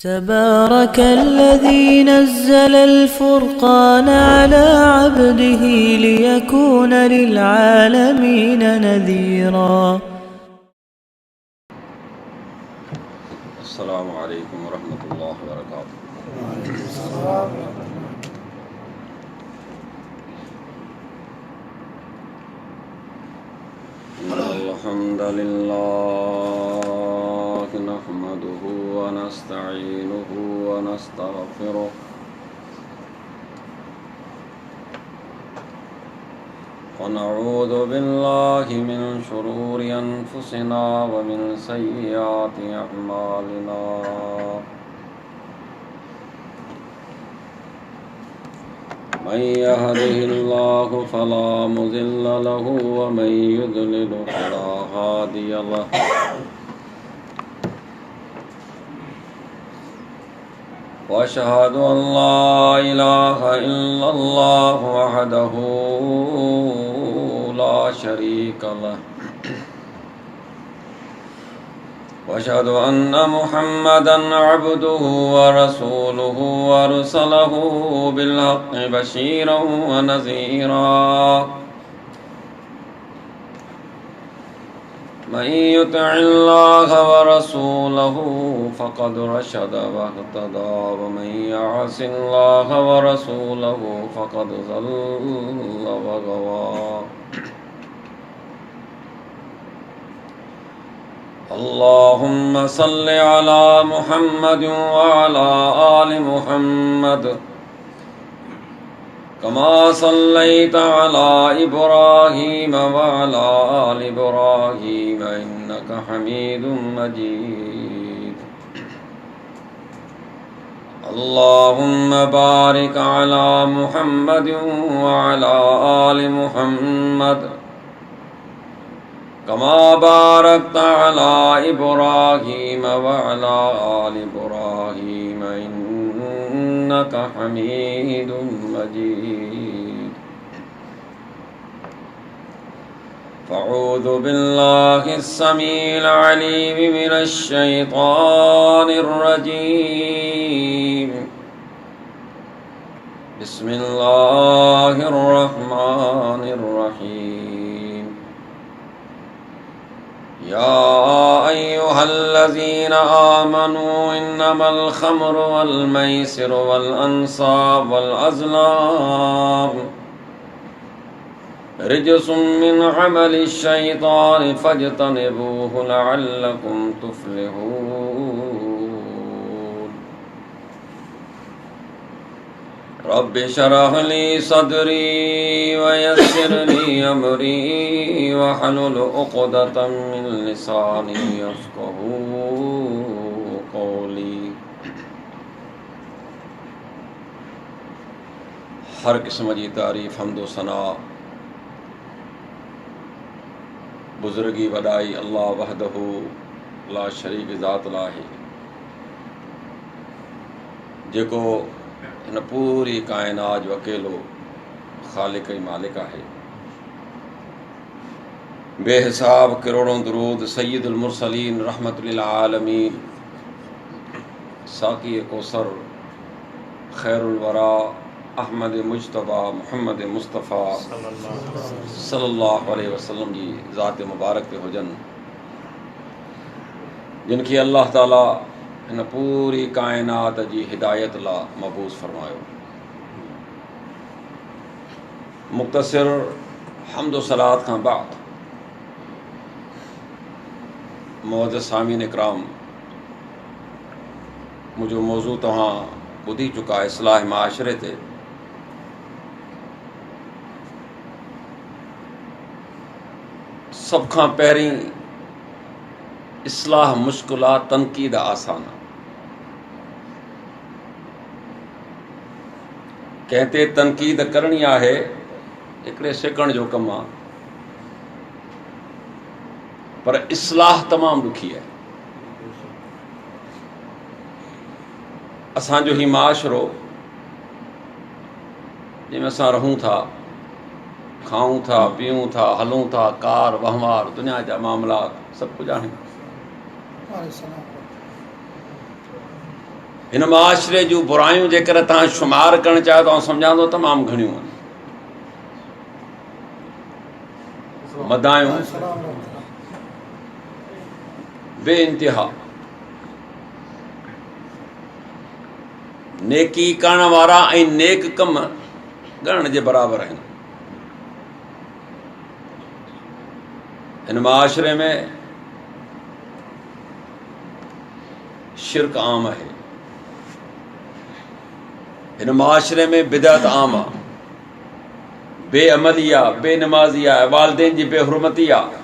تبارك الذي نزل الفرقان على عبده ليكون للعالمين نذيرا. السلام عليكم ورحمة الله وبركاته. إن الحمد لله نحمده ونستعينه ونستغفره ونعوذ بالله من شرور أنفسنا ومن سيئات أعمالنا. من يهده الله فلا مضل له ومن يضلل فلا هادي له. وأشهد أن لا إله إلا الله وحده لا شريك له. وأشهد أن محمدًا عبده ورسوله وأرسله بالحق بشيرًا ونذيرًا. من يطع الله ورسوله فقد رشد واهتدى ومن يعص الله ورسوله فقد ضل وغوى. اللهم صل على محمد وعلى آل محمد كما صليت على إبراهيم وعلى آل إبراهيم إنك حميد مجيد. اللهم بارك على محمد وعلى آل محمد كما باركت على إبراهيم وعلى آل إبراهيم إنك حميد مجيد. فأعوذ بالله السميع العليم من الشيطان الرجيم. بسم الله الرحمن الرحيم. يا أيها الذين آمنوا إنما الخمر والميسر والأنصاب والأزلام رجس من عمل الشيطان فاجتنبوه لعلكم تفلحون. رب اشرح لي صدري ويسر لي أمري واحلل عقدة من لساني يفقهوا قولي. ہر قسم جی تعریف حمد و ثنا بزرگی وڈائی اللہ وحدہ لا شریک ذات لاہے جیکو ان پوری کائنات جو اکیلو خالق ای مالک ہے. بے حساب کروڑوں درود سید المرسلین رحمت للعالمین ساقی کوثر خیر الورا احمد مجتبی محمد مصطفیٰ صلی اللہ علیہ وسلم جی ذات مبارک تے ہوجن جن کی اللہ تعالیٰ ان پوری کائنات جی ہدایت لا مبعوث فرماયો. مختصر حمد و صلات کا بعد معزز سامعین اکرام مجھو موضوع تہاں بدھی چکا اصلاح معاشرے تے. سب کھاں پہریں اصلاح مشکلات تنقید آسان. کہتے تنقید کرنی ہے ایکڑے سیکنڈ جو کم ہے پر اصلاح تمام ڈکھی ہے. اسان جو ہی معاشرو جن میں اسان رہوں تھا کھاؤں تھا پیوں تھا ہلوں تھا کار وہمار دنیا جا معاملات سب کچھ آہن. हिन मुआशिरे जूं बुरायूं जेकर तव्हां शुमार करणु चाहियो त सम्झां थो तमामु घणियूं आहिनि। मदायूं बेइंतिहा, नेकी करण वारा ऐं नेक कम ॻणण जे बराबरि आहिनि। हिन मुआशिरे में शिरक आम आहे, हिन मुआशिरे में बिदअत आम आहे, बेअमली आहे, बेनमाज़ी आहे, वालिदैन जी बेहुरमती आहे,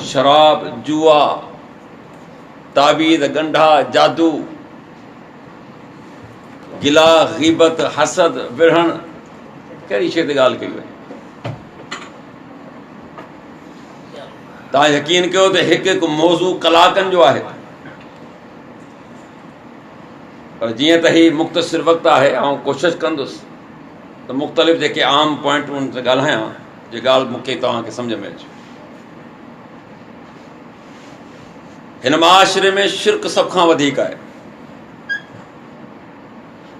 शराब, जुआ, ताबीद, गंढा, जादू, गिला, ग़ीबत, हसद, विढ़ण, कहिड़ी शइ ते ॻाल्हि कई वई। तव्हां यकीन कयो त हिकु हिकु मौज़ू कलाकनि जो आहे, पर जीअं त ही मुख़्तसिर वक़्तु आहे, ऐं कोशिशि कंदुसि त मुख़्तलिफ़ जेके आम पॉइंटूं ते ॻाल्हायां जे ॻाल्हि मूंखे तव्हांखे सम्झ में अचे। हिन मुआशिरे में शिरक सभ खां वधीक आहे।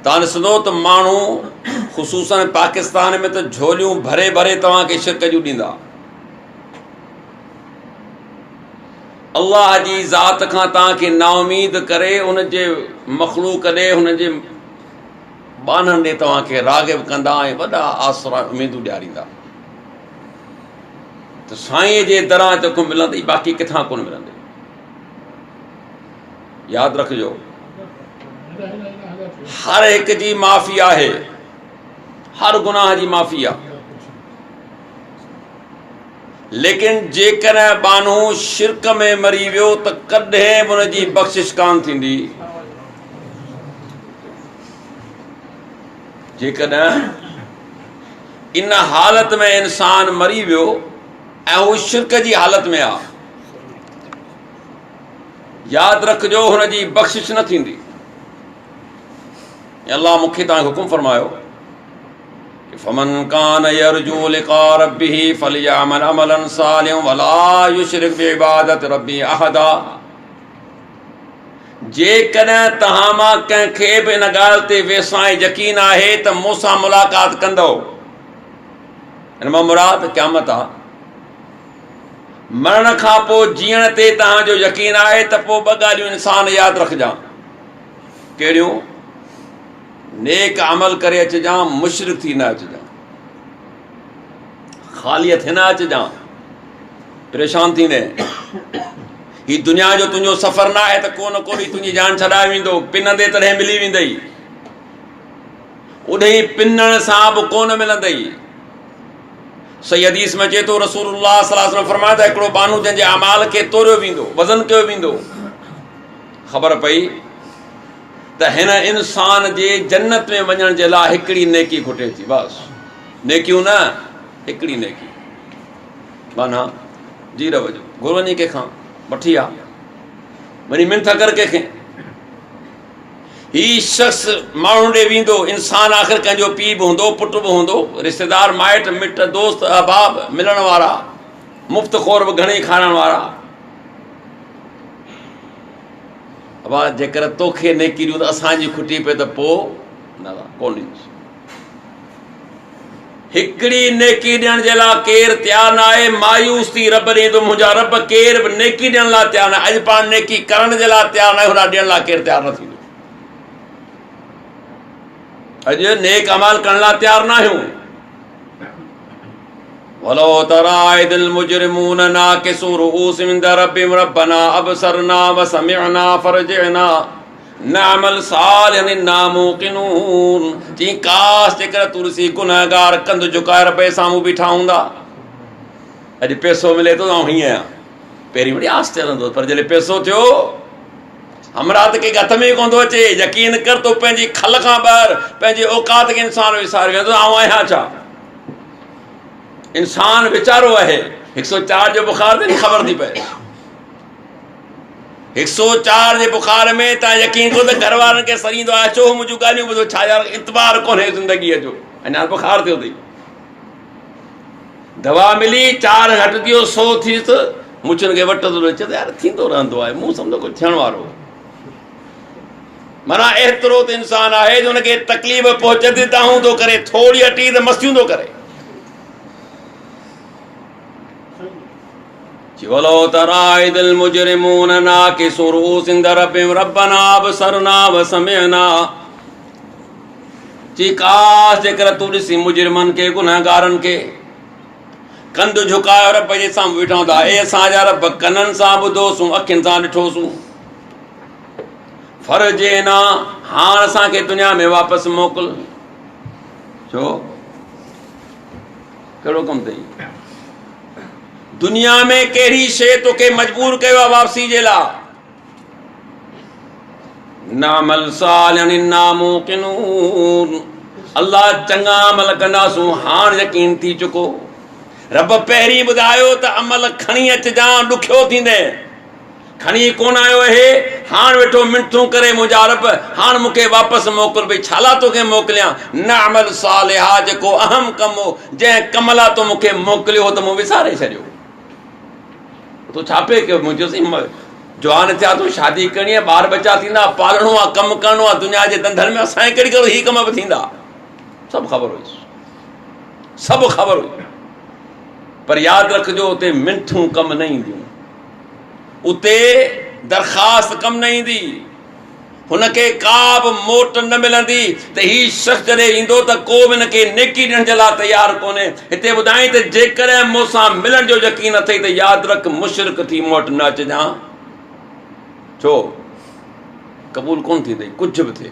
तव्हां ॾिसंदो त माण्हू ख़ुशूसन पाकिस्तान में त झोलियूं भरे भरे तव्हांखे शिरक जूं ॾींदा। अल्लाह जी ज़ात खां तव्हांखे नाउमीद करे उन जे मख़लूक ॾे, हुन जे बाननि ॾे तव्हांखे राग़िब कंदा ऐं वॾा आसरा उमेदूं ॾियारींदा त साईं जे दरां तोखे मिलंदी, बाक़ी किथां कोन मिलंदी। यादि रखिजो, हर हिक जी माफ़ी आहे, हर गुनाह जी माफ़ी आहे, लेकिन जेकॾहिं बानो शिरक में मरी वियो त कॾहिं बि हुनजी बख़्शिश कान थींदी। जेकॾहिं इन हालत में इंसान मरी वियो ऐं हू शिरक जी हालत में आहे, यादि रखिजो हुनजी बख़्शिश न थींदी। अल्लाह मूंखे तव्हांखे हुकुम फरमायो कि फमन कान यरजू लिका रब्बिही फलयअमल अमलन सालिहन वला युशरिक बिइबादत रब्बी अहदा। जेकॾहिं तव्हां मां कंहिंखे बि इन ॻाल्हि ते वेसाए यकीन आहे त मूंसां मुलाक़ात कंदो, हिन मां मुराद क़यामत आहे, मरण खां पोइ जीअण ते तव्हांजो यकीन आहे त पोइ ॿ ॻाल्हियूं इंसान यादि रखजां। कहिड़ियूं? नेक अमल करे अचिजां, मुशरिक थी न अचिजां, ख़ाली हथ न अचिजां, परेशान थींदे। ही दुनिया जो तुंहिंजो सफ़र न आहे त को न को ॾींहुं तुंहिंजी जान छॾाए वेंदो, पिनंदे तॾहिं मिली वेंदई, उॾही पिनण सां बि कोन मिलंदई। सही हदीस में अचे थो, रसूलुल्लाह सल्लल्लाहु अलैहि वसल्लम फरमाए त हिकिड़ो बानू जंहिंजे अमाल खे तोड़ियो वेंदो, वज़न कयो वेंदो, ख़बर पई त हिन इंसान जे जन्नत में वञण जे लाइ हिकिड़ी नेकी खुटे थी, बसि। नेकियूं न, हिकिड़ी नेकी। माना जीर वॼो, घुर वञी कंहिंखां वठी आ, वञी मिंथ कर कंहिंखे। ही शख़्स माण्हू ॾे वेंदो, इंसान आख़िर कंहिंजो पीउ बि हूंदो, पुटु बि हूंदो, रिश्तेदार, माइट मिट, दोस्त अहबाब, मिलण वारा, मुफ़्त खोर बि घणेई खाइण वारा। अबा जेकर तोखे नेकी ॾियूं त असांजी खुटी पए त पोइ न कोन ॾींदुसि। हिकिड़ी नेकी ॾियण जे लाइ केरु तयारु न आहे, मायूस थी रब ॾींदो, मुंहिंजा रब केरु बि नेकी ॾियण लाइ तयारु न आहे। अॼु पाण नेकी करण जे लाइ तयारु न आहे, हुन ॾियण लाइ केरु तयारु न थींदो। अॼु नेक अमल करण लाइ तयारु न आहियूं। वलो तरा इदिल मुजरिमून नाकिसू रुऊसिहिम इंद रब्बिहिम रब्बना अबसरना व समिअना फरजिअना नअमल सालिहन इन्ना मूक़िनून। चई काश जेकर तूं ॾिसी गुनहगार कंध झुकाए रब साम्हूं बीठा हूंदा। अॼु पैसो मिले थो ऐं हीअं पहिरीं वरी आस्ते हलंदो, पर जॾहिं पैसो थियो हमरा त कंहिंखे हथ में ई कोन थो अचे। यकीन कर तो पंहिंजी खल खां ॿाहिरि पंहिंजे औकात खे इंसान विसारे वेंदो। आउं आहियां छा? इंसान वीचारो आहे। 104 जो बुखार ते ख़बर थी पए। 104 जे बुखार में तव्हां यकीन कयो त घर वारनि खे सरींदो आहे, अचो मुंहिंजूं ॻाल्हियूं ॿुधो, छा यार इतबार कोन्हे ज़िंदगीअ जो, अञा बुखार थियो अथई। दवा मिली 4 घटि थियो 100 थियसि, मुछुनि खे वठंदो रहे, चए यार थींदो रहंदो आहे, मूं सम्झो कुझु थियण वारो। माना एतिरो त इंसानु आहे जो हुनखे तकलीफ़ पहुचंदी ताहूं थो करे, थोरी अटी त मस्तियूं थो करे। वलो तराइदिल मुजरिमून नाकिसू रूसिहिम इंद रब्बिहिम रब्बना अबसरना व समिअना। चई काश जेकर तूं ॾिसी मुजरिमनि खे, गुनहगारनि खे कंधु झुकायो रब जे साम्हूं वेठा हूंदा, ए असांजा रब कननि सां ॿुधोसूं, अखियुनि सां ॾिठोसूं, फरजेना हाणे असांखे दुनिया में वापसि मोकिल। छो कहिड़ो कमु अथई दुनिया में? कहिड़ी शइ तोखे मजबूर कयो आहे वापसी जे लाइ? नामल सालिहन इन्ना मूकिनून, अल्लाह चङा अमल कंदासूं, हाणे यकीन थी चुको। रब पहिरीं ॿुधायो त अमल खणी अचिजांइ, ॾुखियो थींदे, खणी कोन आयो आहे, हाणे वेठो मिंथूं करे मुंहिंजा रब हाणे मूंखे वापसि मोकिल। भई छा लाइ तोखे मोकिलियां? नामल सालिहा, जेको अहम कमु हो, जंहिं कम लाइ तो मूंखे मोकिलियो हो त मूं विसारे छॾियो। तो छा पे कयो? मुंहिंजो जवान थिया तूं, शादी करणी आहे, ॿार बच्चा थींदा, पालणो आहे, कमु करिणो आहे, दुनिया जे धंधनि में असांखे कहिड़ी ॻाल्हि, ही कम बि थींदा, सभु ख़बर हुई, सभु ख़बर हुई। पर यादि रखिजो, उते मिंथूं कमु न ईंदियूं, उते दरख़्वास्त कमु न ईंदी, हुनखे का बि मोट न मिलंदी त हीउ शख़्स जॾहिं ईंदो त को बि हिनखे नेकी ॾियण जे लाइ तयारु कोन्हे। हिते ॿुधाई त जेकॾहिं मूंसां मिलण जो यकीन अथई त यादि रख, मुशरिक थी मूं वटि न अचिजांइ। छो? क़बूल कोन थींदई कुझु बि थिए।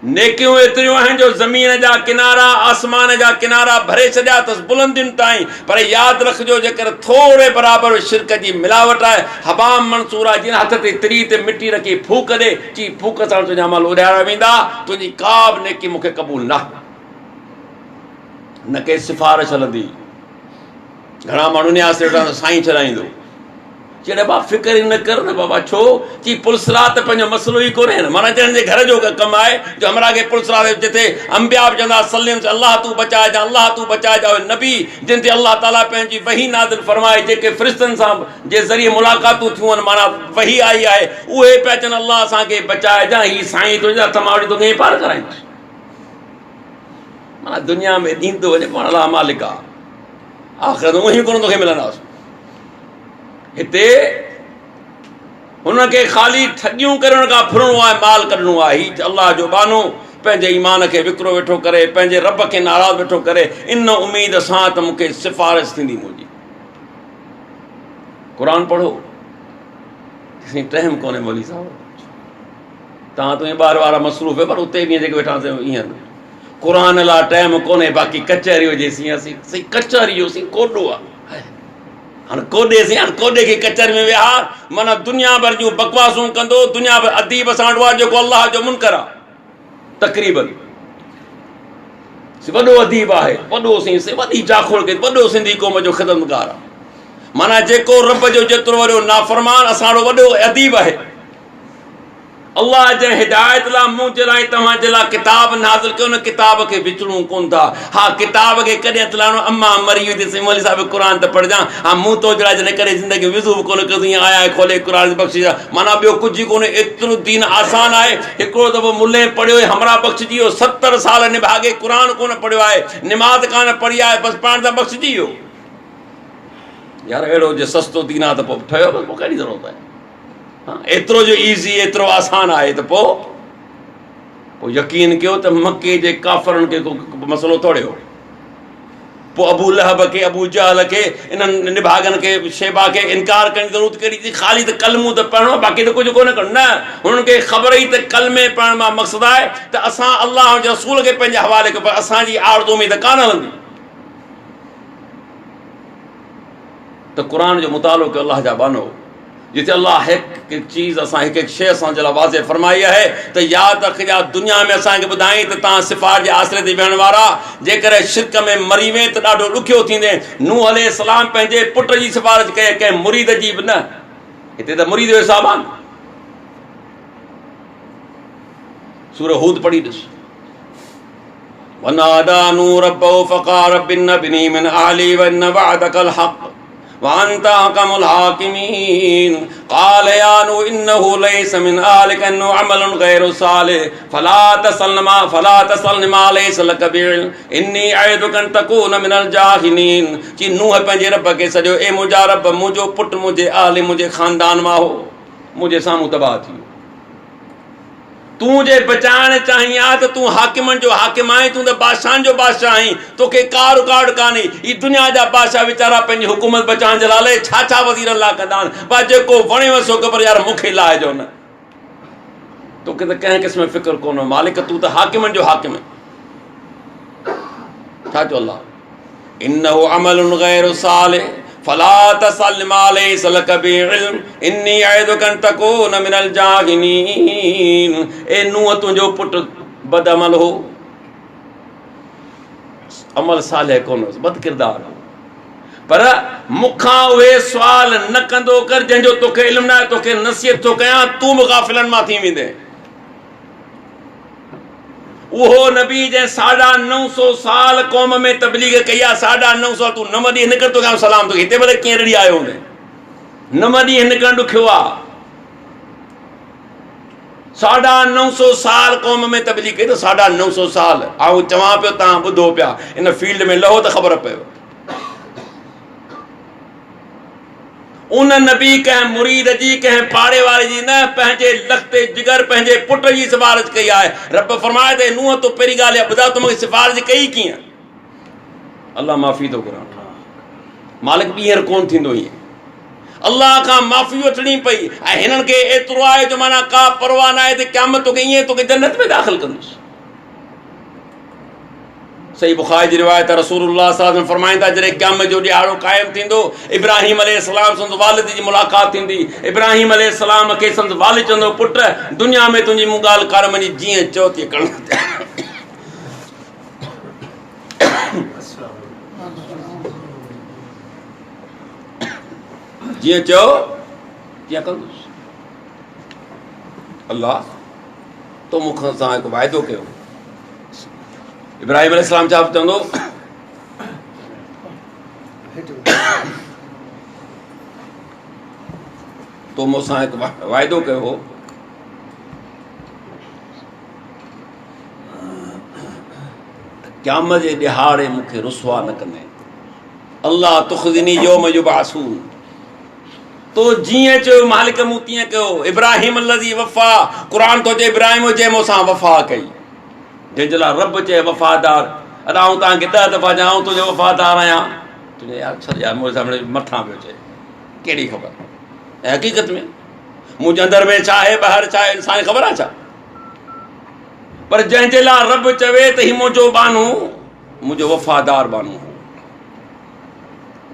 नेकियूं एतिरियूं आहिनि जो ज़मीन जा किनारा, आसमान जा किनारा भरे छॾिया अथसि बुलंदियुनि ताईं। पर यादि रखिजो, जेकर थोरे बराबरि शिरक जी मिलावट आहे, हबाम मंसूरा, जीअं हथ ते तिरी ते मिटी रखी फूक ॾे, चई फूक सां तुंहिंजा अमल उॾाया वेंदा, तुंहिंजी का बि नेकी मूंखे क़बूल न के सिफ़ारिश हलंदी। घणा माण्हू न्यास वेठा साईं छॾाईंदो, चई बाबा फिक्र ई न कर न बाबा। छो? चई पुलिसरात पंहिंजो मसइलो ई कोन्हे न, माना चवण जे घर जो कमु आहे जो हमरा खे पुलिसरात, जिते अंबिया बि चवंदा सल्लम से अल्लाह तू बचाइजां, अल्लाह तू बचाइजां, नबी जिन ते अल्लाह ताला पंहिंजी वही नाज़िल फरमाए, जेके फ़रिश्तनि सां जे ज़रिए मुलाक़ातूं थियूं आहिनि, माना वही आई आहे, उहे पिया चवनि अल्लाह असांखे बचाइजां, ही साईं तुंहिंजे हथ मां वठी तोखे पार कराईंदुसि। माना दुनिया में ॾींदो वञे पाण अलाह मालिक आहे, आख़िर उहे कोन तोखे मिलंदासीं। हिते हुनखे ख़ाली ठगियूं करण खां फिरणो आहे, माल कढणो आहे। हीउ अलाह जो बानो पंहिंजे ईमान खे विकिरो वेठो करे, पंहिंजे रब खे नाराज़ वेठो करे, इन उमेद सां त मूंखे सिफ़ारिश थींदी मुंहिंजी। क़ुर पढ़ो, टाइम कोन्हे मौलवी साहिब, तव्हां तुंहिंजे ॿार वारा मसरूफ़ आहे, पर उते बि जेके वेठा ईअं क़ुर लाइ टाइम कोन्हे। बाक़ी कचहरी हुजेसीं, असीं कचहरी जो सीं कोॾो आहे, हाणे कोॾेसीं, हाणे कोॾे खे कचहरी में विया, माना दुनिया भर जूं बकवासूं कंदो, दुनिया भर अदीब सां वटि आहे जेको अलाह जो मुनकर आहे, तक़रीबन वॾो अदीब आहे, वॾो वॾी जाखोड़ खे, वॾो सिंधी क़ौम जो ख़िदमतगार आहे। माना जेको रब जो जेतिरो वॾो नाफ़रमान, असां वॾो अदीब आहे। अल्लाह जे हिदायत लाइ मूं जे लाइ तव्हां जे लाइ किताब नाज़िल कयो, उन किताब खे विचड़ूं कोन था। हा, किताब खे कॾहिं तलाणो, अम्मा मरी हुई त मौलवी साहिब क़ुर त पढ़जां, हा मूं तो जे लाइ जॾहिं करे ज़िंदगी विज़ू बि कोन कयो, ईअं आया खोले क़ुर बख़्शिजा। माना ॿियो कुझु कोन्हे, एतिरो दीन आसान आहे। हिकिड़ो दफ़ो मुल्ले पढ़ियो, हमरा बख़्शिजी वियो, 70 साल निभागे क़ुर कोन पढ़ियो आहे, निमाज़ कान पढ़ी आहे, बसि पाण सां बख़्शिजी वियो। यार अहिड़ो जे सस्तो दीन आहे त पोइ ठहियो, बसि पोइ कहिड़ी ज़रूरत आहे? एतिरो जो ईज़ी, एतिरो आसान आहे त पोइ यकीन कयो त मके जे काफ़रनि खे को मसइलो तोड़ियो। पोइ अबू लहब खे, अबू जहल खे, इन्हनि निभागनि खे, शेबा खे इनकार करण जी ज़रूरत कहिड़ी थी? ख़ाली त कलमूं त पढ़णो, बाक़ी त कुझु कोन करणो। न, हुननि खे ख़बर ई त कलमे पढ़ण मां मक़सदु आहे त असां अलाह जे रसूल खे पंहिंजे हवाले कयो, पर असांजी आरज़ू में त कान हलंदी। त क़ुर जो मुतालो कयो, अलाह जा बानो, जिते अल्लाह हिकु चीज़ असां हिकु शइ असांजे लाइ वाज़े फरमाई आहे त यादि रखिजा, दुनिया में असांखे ॿुधाई त तव्हां सिफ़ार जे आसिरे ते वेहण वारा, जेकर शिरक में मरी वे त ॾाढो ॾुखियो थींदे। नूह अलैहिस्सलाम पंहिंजे पुट जी सिफ़ारिश कई, कंहिं मुरीद जी बि न। हिते त मुरीद जो हिसाबु आहे। सूरह हूद पढ़ी ॾिस, वनादा नूह रब्बहु फ़क़ाल रब्बि इन्न बिनी मिन अहली व इन्न वअदकल हक़ وأنت أحكم الحاكمين قال يا نوح إنه ليس من أهلك إنه عمل غير صالح فلا تسألني ما ليس لك بعلم إني أعظك أن تكون من الجاهلين چی نوح पंहिंजे रब खे सॼो ए मुंहिंजा रब मुंहिंजो पुटु मुंहिंजे आले मुंहिंजे ख़ानदान मां हो मुंहिंजे साम्हूं तबाह थी वियो तूं जे बचाइण चाहीं आ त तूं हाकिमनि जो हाकिम आहीं तूं त बादशाहनि जो बादशाह आहीं तोखे का रुकावट कान्हे ही दुनिया जा बादशाह वीचारा पंहिंजी हुकूमत बचाइण जे लाइ छा वज़ीरनि लाइ कंदा आहिनि पर जेको वणेव सो ख़बर यार मूंखे लाहिजो न तोखे त कंहिं क़िस्म फिक्र कोन मालिक तूं त हाकिमनि जो हाकिम आहीं छा चयो अलाह इन्नहु अमलुन गैरु सालिह फला तसअल मा लैस लक बिइल्म इन्नी अइदुक अन तकून मिनल जाहिलीन ए नूह तुंहिंजो पुटु बदअमल हो अमल सालिह कोन हो बद किरदार पर मूंखां उहे सुवाल न कंदो कर जंहिंजो तोखे इल्म न आहे तोखे नसीहत थो कयां तूं बि गाफ़िलनि मां थी वेंदे उहो नबी जंहिं 950 साल क़ौम में तबलीग कई आहे 950 साल तूं 9 ॾींहं निकिर थो कयां सलाम तोखे हिते भले कीअं रड़ी आयो हूंदे 9 ॾींहं निकिरणु ॾुखियो आहे 950 साल क़ौम में तबलीग कई त 950 साल आऊं चवां पियो तव्हां ॿुधो पिया इन फील्ड में लहो त ख़बर पियो उन नबी कंहिं मुरीद जी कंहिं पाड़े वारे जी न पंहिंजे लख़्ते जिगर पंहिंजे पुट जी सिफारिश कई आहे रब फरमाए त नूह तो पहिरीं ॻाल्हि आहे ॿुधायो तूं मूंखे सिफारिश कई कीअं अल्लाह माफ़ी थो घुरां मालिक ॿीहर कोन थींदो ईअं अल्लाह खां माफ़ी वठणी पई ऐं हिननि खे एतिरो आहे जो माना का परवाह न आहे त क़यामत तोखे ईअं तोखे जन्नत में दाख़िल कंदुसि सही बुखारी जी रिवायत रसूलुल्लाह सल्लल्लाहु अलैहि वसल्लम फरमाईंदा जॾहिं क़यामत जो ॾियारो क़ाइमु थींदो इब्राहिम अलैहिस्सलाम संदसि वालिद जी मुलाक़ात थींदी इब्राहिम अलैहिस्सलाम खे संदसि वालिद चवंदो पुट दुनिया में तुंहिंजी मूं ॻाल्हि कर मुंहिंजी जीअं चओ तीअं करणु जीअं चओ तीअं कंदुसि अल्लाह तो मूंखां सां हिकु वाइदो कयो इब्राहिम अलैहिस्सलाम छा चवंदो तो मूंसां हिकु वाइदो कयो हो क़यामत जे ॾिहाड़े मूंखे रुसवा न कंदे अल्लाह तुख़ज़िनी यौम युबअसून तो जीअं चयो मालिक मूं तीअं कयो इब्राहिम लज़ी वफ़ा क़ुर थो चए इब्राहिम जंहिं मूंसां वफ़ा कई जंहिंजे लाइ रब चए वफ़ादार अॼु आऊं तव्हांखे 10 दफ़ा चवां आऊं तुंहिंजो वफ़ादार आहियां तुंहिंजे यार छॾ यार मुंहिंजे सामने मथां पियो चए कहिड़ी ख़बर ऐं हक़ीक़त में मुंहिंजे अंदरि में छा आहे ॿाहिरि छा आहे इंसान खे ख़बर आहे छा पर जंहिंजे लाइ रब चवे त हीउ मुंहिंजो बानू मुंहिंजो वफ़ादार बानू हो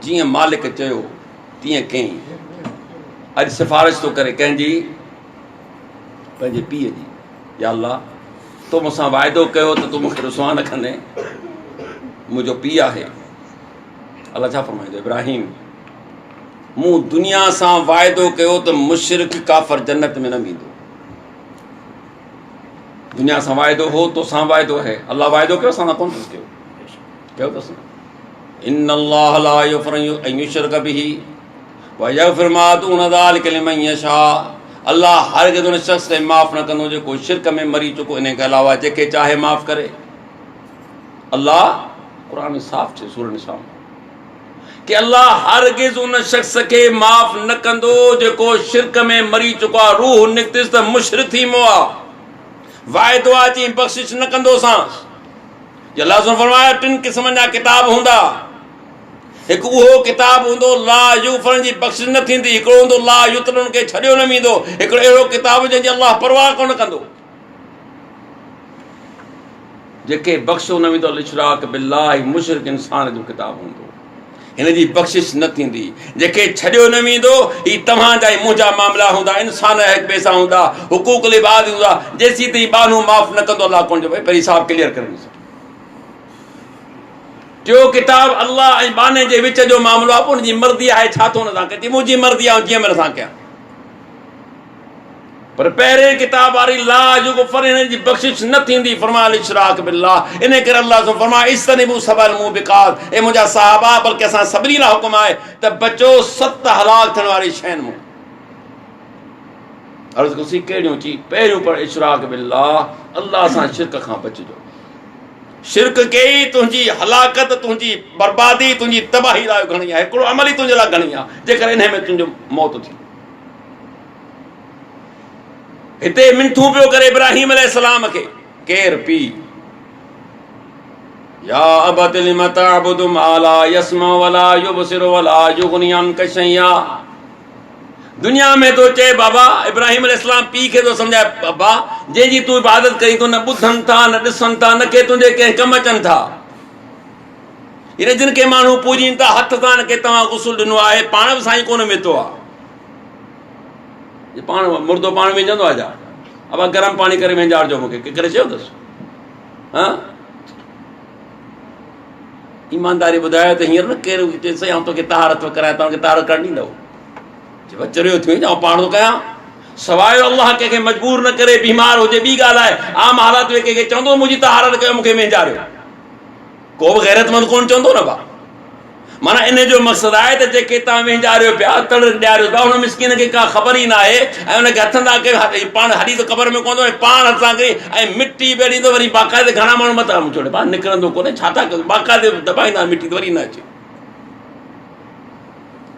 जीअं मालिक चयो तीअं कयईं अॼु सिफारिश थो करे कंहिंजी पंहिंजे पीउ जी या अल्लाह तो मूंसां वाइदो कयो त तूं मूंखे रुसवा न कंदे मुंहिंजो पीउ आहे अल्लाह छा फरमाईंदो इब्राहिम मूं दुनिया सां वाइदो कयो त मुशरिक काफ़िर जन्नत में न वेंदो दुनिया सां वाइदो हो तोसां वाइदो आहे अल्लाह वाइदो कयो असां सां कोन अथसि कयो अथसि इन्नल्लाह ला युग़फ़िरु अन युशरक बिही व यग़फ़िरु मा दून ज़ालिक लिमन यशा अल्लाह हरगिज़ उन शख़्स खे माफ़ न कंदो जेको शिरक में मरी चुको इन खां अलावा जेके चाहे माफ़ करे अल्लाह क़ुर में साफ़ चए सूरह निसा कि अल्लाह हरगिज़ उन शख़्स खे माफ़ न कंदो जेको शिरक में मरी चुको आहे रूह निकितसि त मुशरिक थी वियो आहे वाइदो आहे चई बख़्शिश न कंदोसांसि अल्लाह फरमाया 3 क़िस्मनि जा किताब हूंदा हिकु उहो किताब हूंदो ला युग़फ़र जी बख़्शिश न थींदी हिकिड़ो हूंदो ला युतरन खे छॾियो न वेंदो हिकिड़ो अहिड़ो किताब जंहिंजी अल्लाह परवाह कोन कंदो जेके बख़्शो न वेंदो इशराक बिल्लाह मुशरिक इंसान जो किताब हूंदो हिन जी बख़्शिश न थींदी जेके छॾियो न वेंदो ही तव्हांजा ई मुंहिंजा मामला हूंदा इंसान हिक ॿिए सां हूंदा हुकूक लिबाद हूंदा जेसीं ताईं बानू माफ़ न कंदो अल्लाह कोन जो भई पहिरीं साफ़ क्लियर करे टियों किताब अल्लाह ऐं बाने जे विच जो मामिलो आहे पोइ हुनजी मर्ज़ी आहे छा थो हुन सां कजे मुंहिंजी मर्ज़ी आहे जीअं मैं सां कयां पर पहिरें किताब वारी ला युग़फ़र हिन जी बख़्शिश न थींदी फरमायल इशराक बिल्लाह। इन करे अल्लाह सो फरमाए इस्तनिबू सबल मुबिक़ात, ए मुंहिंजा सहाबा बल्कि असां सभिनी लाइ हुकुम आहे त बचो 7 हलाक थियण वारी शयुनि मां। अर्ज़ कयोसीं कहिड़ियूं चीज़? पहिरियों पर इशराक बिल्लाह, अल्लाह सां शिरक खां बचिजो। शिरक कई तुंहिंजी हलाकत, तुंहिंजी बर्बादी, तुंहिंजी तबाही लाइ घणी आहे। हिकिड़ो अमल ई तुंहिंजे लाइ घणी आहे जेकर इन में तुंहिंजो मौत थी। हिते मिंथू पियो करे इब्राहीम अलैहिस्सलाम खे केर पी, या अबति लिम तअबुदु मा ला यस्मा वला युबसिरु वला युगनी अन्का शैया। दुनिया में तो चए बाबा, इब्राहीम अलैहिस्सलाम पी खे तो समझाए बाबा जंहिंजी तूं इबादत करी तो न ॿुधनि था, न ॾिसनि था, न के तुंहिंजे कंहिं कमु अचनि था। इन जिन खे माण्हू पूॼीनि था हथ सां, न के तव्हां गुसुल ॾिनो आहे, पाण बि साईं कोन वेतो आहे। पाण मुर्दो पाण विझंदो आहे छा? अब गरम पाणी करे वेंजाड़िजो मूंखे, के करे चयो अथसि? हा, ईमानदारी ॿुधायो त हींअर न केरु चए साईं आउं तोखे तहारत करायां, तव्हांखे तहारत करणु ॾींदव? चरियो थियो आउं पाण थो कयां। सवाइ अल्लाह कंहिंखे मजबूर न करे, बीमार हुजे ॿी ॻाल्हि आहे, आम हालात में कंहिंखे चवंदो मुंहिंजी तहारत कयो, मूंखे वेंजाड़ियो, को बि गैरतमंद कोन चवंदो न भाउ। माना इन जो मक़सदु आहे त जेके तव्हां वेंजारियो पिया, तड़ ॾियारियो पिया, हुन मिसकिन खे का ख़बर ई न आहे ऐं हुनखे हथनि सां के पाण हली त क़बर में कोन पाण हथ सां कई ऐं मिटी बि ॾींदो, वरी बाक़ाइदे घणा माण्हू मथां छोड़े पाण निकिरंदो कोन्हे, छा था कयो, बाक़ाइदे दॿाईंदा मिटी त वरी न अचे।